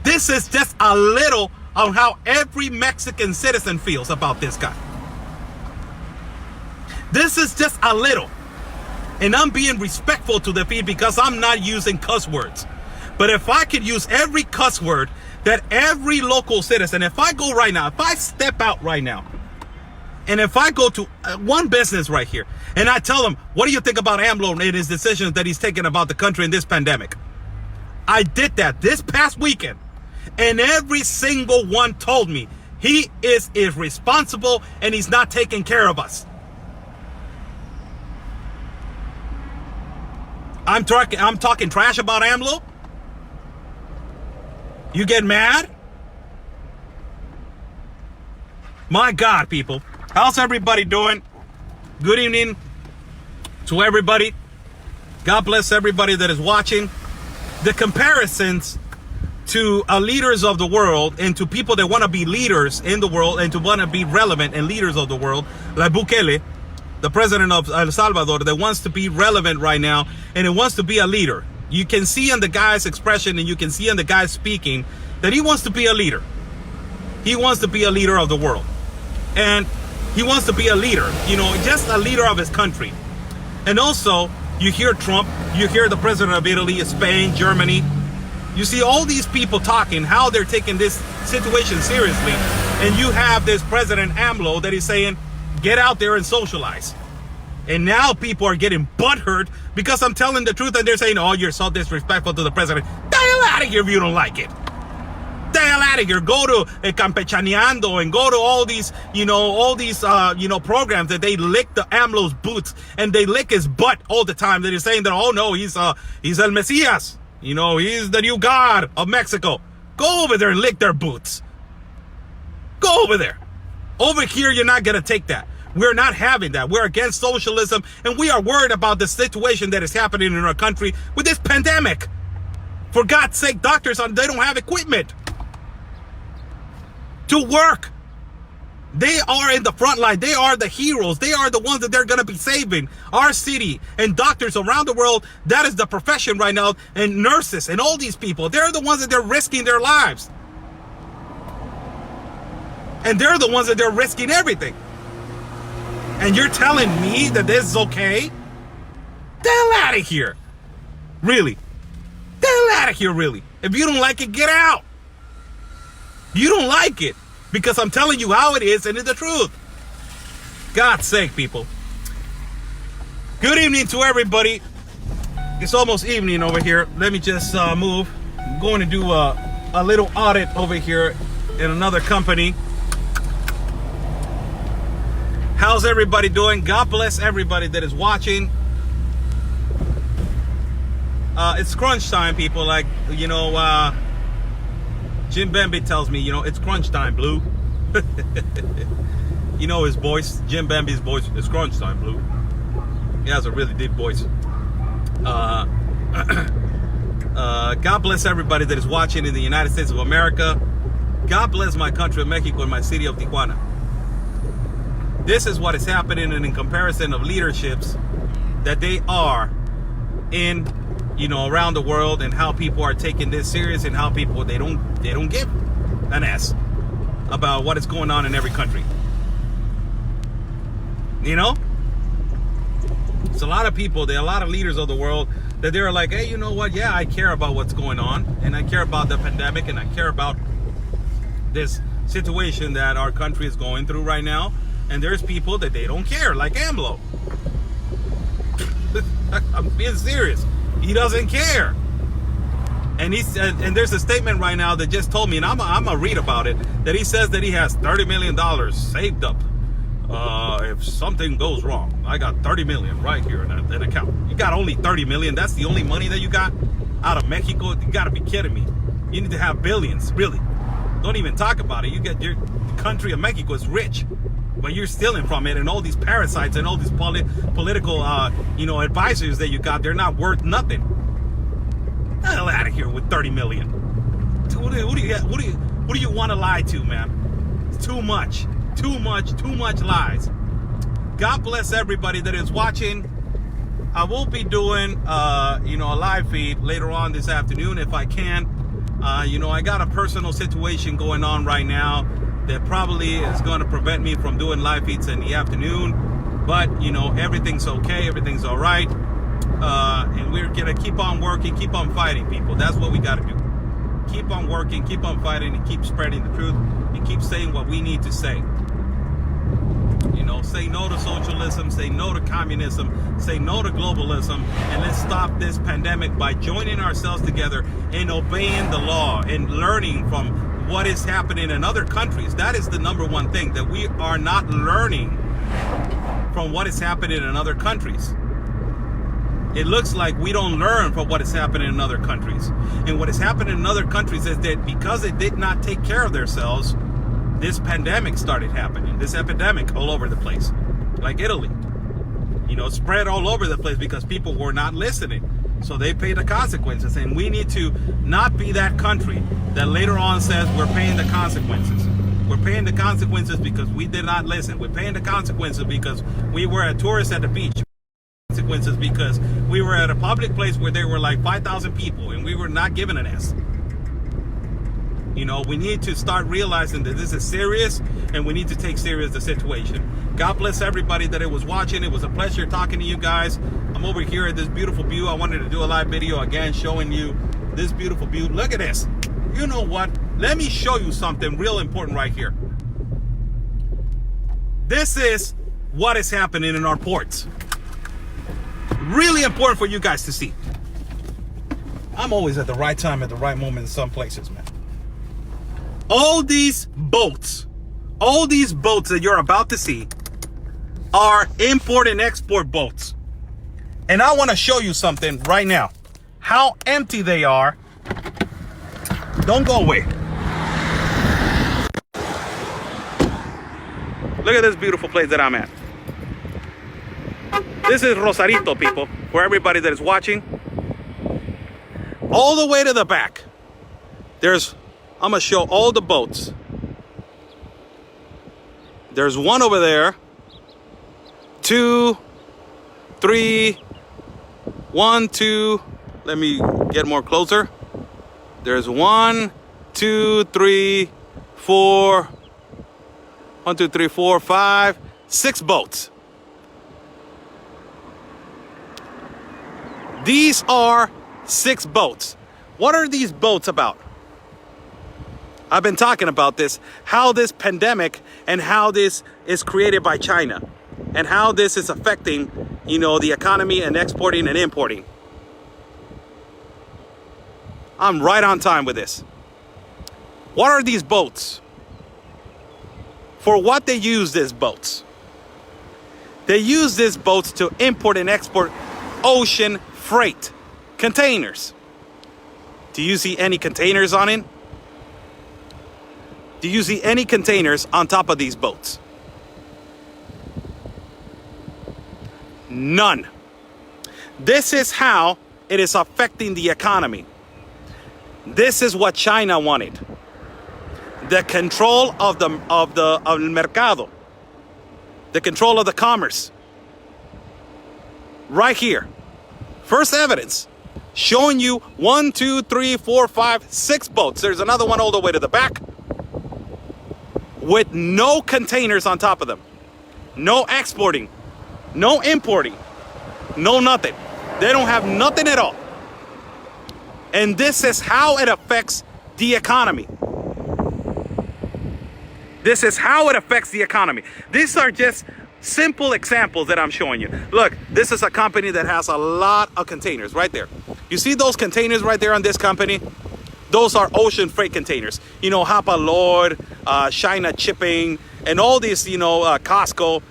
This is just a little on how every Mexican citizen feels about this guy. This is just a little. And I'm being respectful to the feed because I'm not using cuss words. But if I could use every cuss word that every local citizen, if I go right now, if I step out right now, and if I go to one business right here, and I tell them, what do you think about AMLO and his decisions that he's taking about the country in this pandemic? I did that this past weekend. And every single one told me he is irresponsible and he's not taking care of us. I'm talking trash about AMLO? You get mad? My God, people. How's everybody doing? Good evening to everybody. God bless everybody that is watching. The comparisons to leaders of the world and to people that want to be leaders in the world and to want to be relevant and leaders of the world, like Bukele, the president of El Salvador, that wants to be relevant right now and it wants to be a leader. You can see in the guy's expression and you can see in the guy speaking that he wants to be a leader. He wants to be a leader of the world. And he wants to be a leader, just a leader of his country. And also, you hear Trump, you hear the president of Italy, Spain, Germany. You see all these people talking how they're taking this situation seriously. And you have this President AMLO that is saying, get out there and socialize. And now people are getting butthurt because I'm telling the truth and they're saying, oh, you're so disrespectful to the president. The hell out of here if you don't like it. The hell out of here. Go to Campechaneando and go to all these, programs that they lick the AMLO's boots and they lick his butt all the time. That is saying that, oh no, he's El Messias. He's the new God of Mexico. Go over there and lick their boots. Go over there. Over here, you're not going to take that. We're not having that. We're against socialism, and we are worried about the situation that is happening in our country with this pandemic. For God's sake, doctors, they don't have equipment to work. They are in the front line. They are the heroes. They are the ones that they're going to be saving our city. And doctors around the world, that is the profession right now. And nurses and all these people, they're the ones that they're risking their lives. And they're the ones that they're risking everything. And you're telling me that this is okay? The hell out of here. Really. The hell out of here, really. If you don't like it, get out. You don't like it. Because I'm telling you how it is and it's the truth. God's sake, people. Good evening to everybody. It's almost evening over here. Let me just move. I'm going to do a little audit over here in another company. How's everybody doing? God bless everybody that is watching. It's crunch time, people. Like, Jim Bambi tells me, it's crunch time, Blue. His voice, Jim Bambi's voice, it's crunch time, Blue. He has a really deep voice. God bless everybody that is watching in the United States of America. God bless my country of Mexico and my city of Tijuana. this is what is happening, and in comparison of leaderships that they are in, around the world, and how people are taking this serious, and how people they don't give an ass about what is going on in every country. It's a lot of people, there are a lot of leaders of the world that they're like, hey, you know what? Yeah, I care about what's going on, and I care about the pandemic, and I care about this situation that our country is going through right now. And there's people that they don't care, like AMLO. I'm being serious. He doesn't care. And there's a statement right now that just told me, and I'm gonna read about it, that he says that he has $30 million saved up. If something goes wrong, I got 30 million right here in an account. You got only 30 million? That's the only money that you got out of Mexico? You gotta be kidding me. You need to have billions, really. Don't even talk about it. The country of Mexico is rich, but you're stealing from it, and all these parasites and all these political, advisors that you got, they're not worth nothing. Get the hell out of here with 30 million. What do you want to lie to, man? It's too much lies. God bless everybody that is watching. I will be doing, a live feed later on this afternoon if I can. I got a personal situation going on right now that probably is going to prevent me from doing live feeds in the afternoon. But, everything's okay. Everything's all right. And we're going to keep on working, keep on fighting, people. That's what we got to do. Keep on working, keep on fighting, and keep spreading the truth, and keep saying what we need to say. Say no to socialism, say no to communism, say no to globalism, and let's stop this pandemic by joining ourselves together and obeying the law and learning from what is happening in other countries. That is the number one thing, that we are not learning from what is happening in other countries. It looks like we don't learn from what is happening in other countries. And what is happening in other countries is that because they did not take care of themselves, this pandemic started happening. This epidemic all over the place, like Italy, spread all over the place because people were not listening. So they pay the consequences, and we need to not be that country that later on says we're paying the consequences. We're paying the consequences because we did not listen. We're paying the consequences because we were a tourist at the beach. Consequences because we were at a public place where there were like 5,000 people and we were not given an S. We need to start realizing that this is serious, and we need to take serious the situation. God bless everybody that was watching. It was a pleasure talking to you guys. I'm over here at this beautiful view. I wanted to do a live video again showing you this beautiful view. Look at this. You know what? Let me show you something real important right here. This is what is happening in our ports. Really important for you guys to see. I'm always at the right time, at the right moment in some places, man. All these boats that you're about to see are import and export boats. And I want to show you something right now. How empty they are. Don't go away. Look at this beautiful place that I'm at. This is Rosarito, people, for everybody that is watching. All the way to the back, I'm going to show all the boats. There's one over there. 2, 3, 1, 2. Let me get more closer. There's 1, 2, 3, 4. 1, 2, 3, 4, 5, 6 boats. These are 6 boats. What are these boats about? I've been talking about this, how this pandemic and how this is created by China and how this is affecting, the economy and exporting and importing. I'm right on time with this. What are these boats? For what they use these boats? They use these boats to import and export ocean freight, containers. Do you see any containers on it? Do you see any containers on top of these boats? None. This is how it is affecting the economy. This is what China wanted. The control of the mercado. the control of the commerce. Right here. First evidence. Showing you 1, 2, 3, 4, 5, 6 boats. There's another one all the way to the back. With no containers on top of them. No exporting. No importing. No nothing. They don't have nothing at all. And this is how it affects the economy. This is how it affects the economy. These are just simple examples that I'm showing you. Look, this is a company that has a lot of containers right there. You see those containers right there on this company? Those are ocean freight containers. You know, Hapa Lord, China Shipping, and all these, you know, Costco,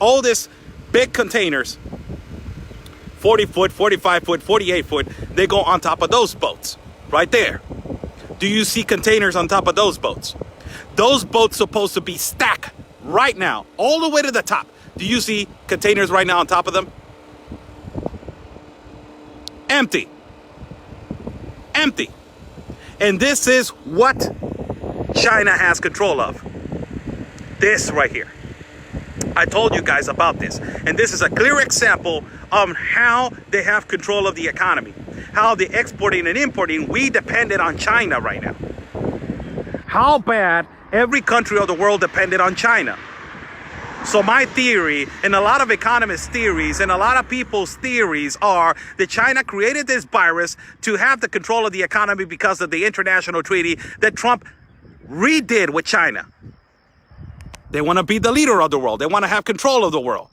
all these big containers, 40 foot, 45 foot, 48 foot, they go on top of those boats right there. Do you see containers on top of those boats? Those boats supposed to be stacked right now, all the way to the top. Do you see containers right now on top of them? Empty. Empty. And this is what China has control of. This right here. I told you guys about this. And this is a clear example of how they have control of the economy. How the exporting and importing, we depended on China right now. How bad every country of the world depended on China. So my theory, and a lot of economists' theories, and a lot of people's theories are that China created this virus to have the control of the economy because of the international treaty that Trump redid with China. They want to be the leader of the world. They want to have control of the world.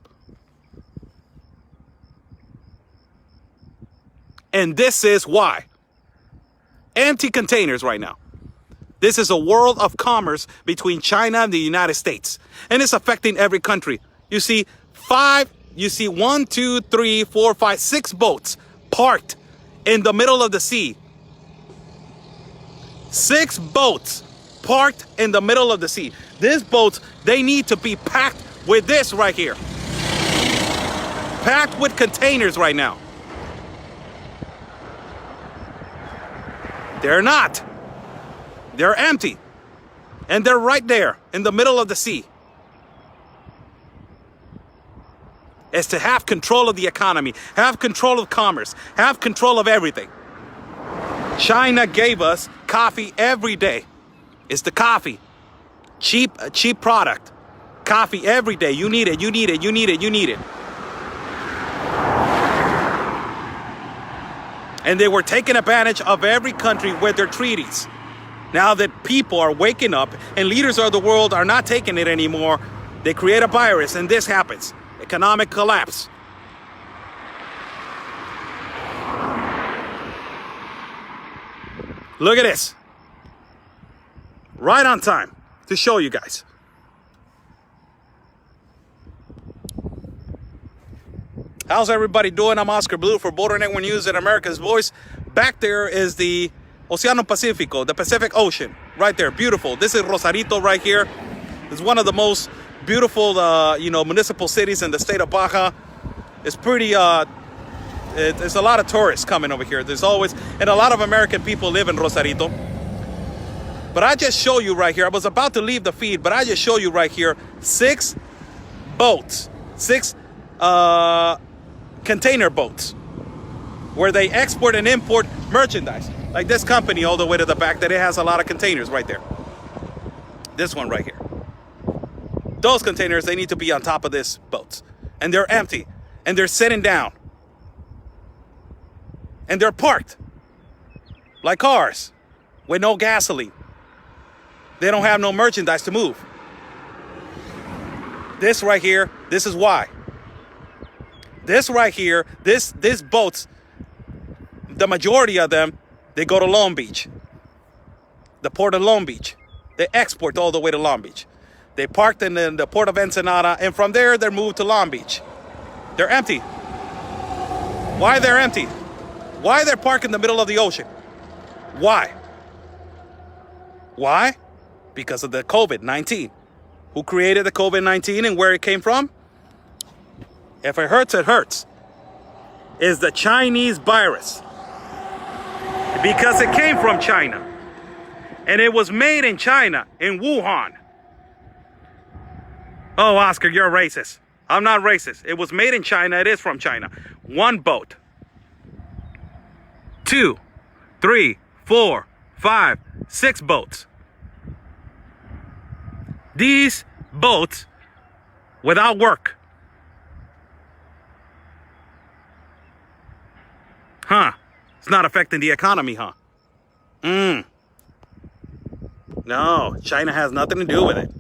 And this is why. Empty containers right now. This is a world of commerce between China and the United States. And it's affecting every country. You see 1, 2, 3, 4, 5, 6 boats parked in the middle of the sea. 6 boats parked in the middle of the sea. These boats, they need to be packed with this right here. Packed with containers right now. They're not. They're empty. And they're right there in the middle of the sea. Is to have control of the economy, have control of commerce, have control of everything. China gave us coffee every day. It's the coffee. Cheap product. Coffee every day. You need it, you need it, you need it, you need it. And they were taking advantage of every country with their treaties. Now that people are waking up and leaders of the world are not taking it anymore, they create a virus and this happens. Economic collapse. Look at this. Right on time to show you guys. How's everybody doing? I'm Oscar Blue for Border Network News and America's Voice. Back there is the Oceano Pacifico, the Pacific Ocean, right there, beautiful. This is Rosarito right here. It's one of the most beautiful, municipal cities in the state of Baja. It's pretty, there's a lot of tourists coming over here. There's always, and a lot of American people live in Rosarito. But I just show you right here, I was about to leave the feed, but I just show you right here, 6 boats, 6 container boats, where they export and import merchandise. Like this company all the way to the back that it has a lot of containers right there. This one right here. Those containers, they need to be on top of this boat. And they're empty. And they're sitting down. And they're parked. Like cars. With no gasoline. They don't have no merchandise to move. This right here, this is why. This right here, these boats, the majority of them, they go to Long Beach. The port of Long Beach. They export all the way to Long Beach. They parked in the port of Ensenada, and from there, they're moved to Long Beach. They're empty. Why they're empty? Why they're parked in the middle of the ocean? Why? Why? Because of the COVID-19. Who created the COVID-19 and where it came from? If it hurts, it hurts. It's the Chinese virus. Because it came from China. And it was made in China, in Wuhan. Oh, Oscar, you're a racist. I'm not racist. It was made in China. It is from China. 1 boat. 2, 3, 4, 5, 6 boats. These boats without work. Huh. It's not affecting the economy, huh? No, China has nothing to do with it.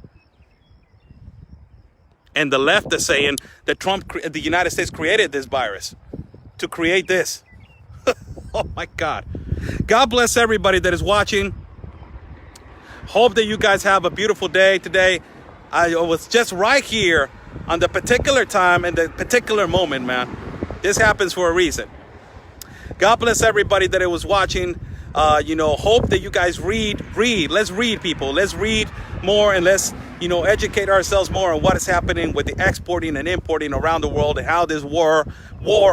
And the left is saying that the United States created this virus to create this. Oh my God. God bless everybody that is watching. Hope that you guys have a beautiful day today. I was just right here on the particular time and the particular moment, man. This happens for a reason. God bless everybody that was watching. Hope that you guys read. Let's read, people. Let's read more, and let's, educate ourselves more on what is happening with the exporting and importing around the world, and how this war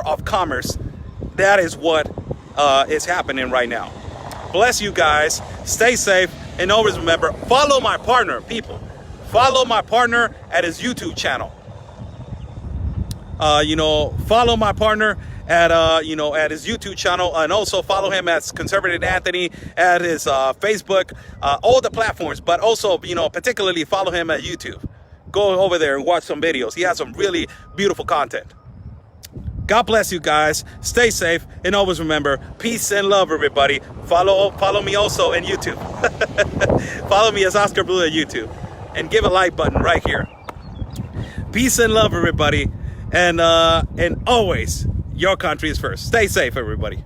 of commerce, that is what is happening right now. Bless you guys. Stay safe. And always remember, follow my partner, people. Follow my partner at his YouTube channel. Follow my partner at his YouTube channel, and also follow him as Conservative Anthony at his Facebook, all the platforms, but also, particularly follow him at YouTube. Go over there and watch some videos. He has some really beautiful content. God bless you guys. Stay safe, and always remember, peace and love, everybody. Follow me also on YouTube. Follow me as Oscar Blue at YouTube, and give a like button right here. Peace and love, everybody, and always, your country is first. Stay safe, everybody.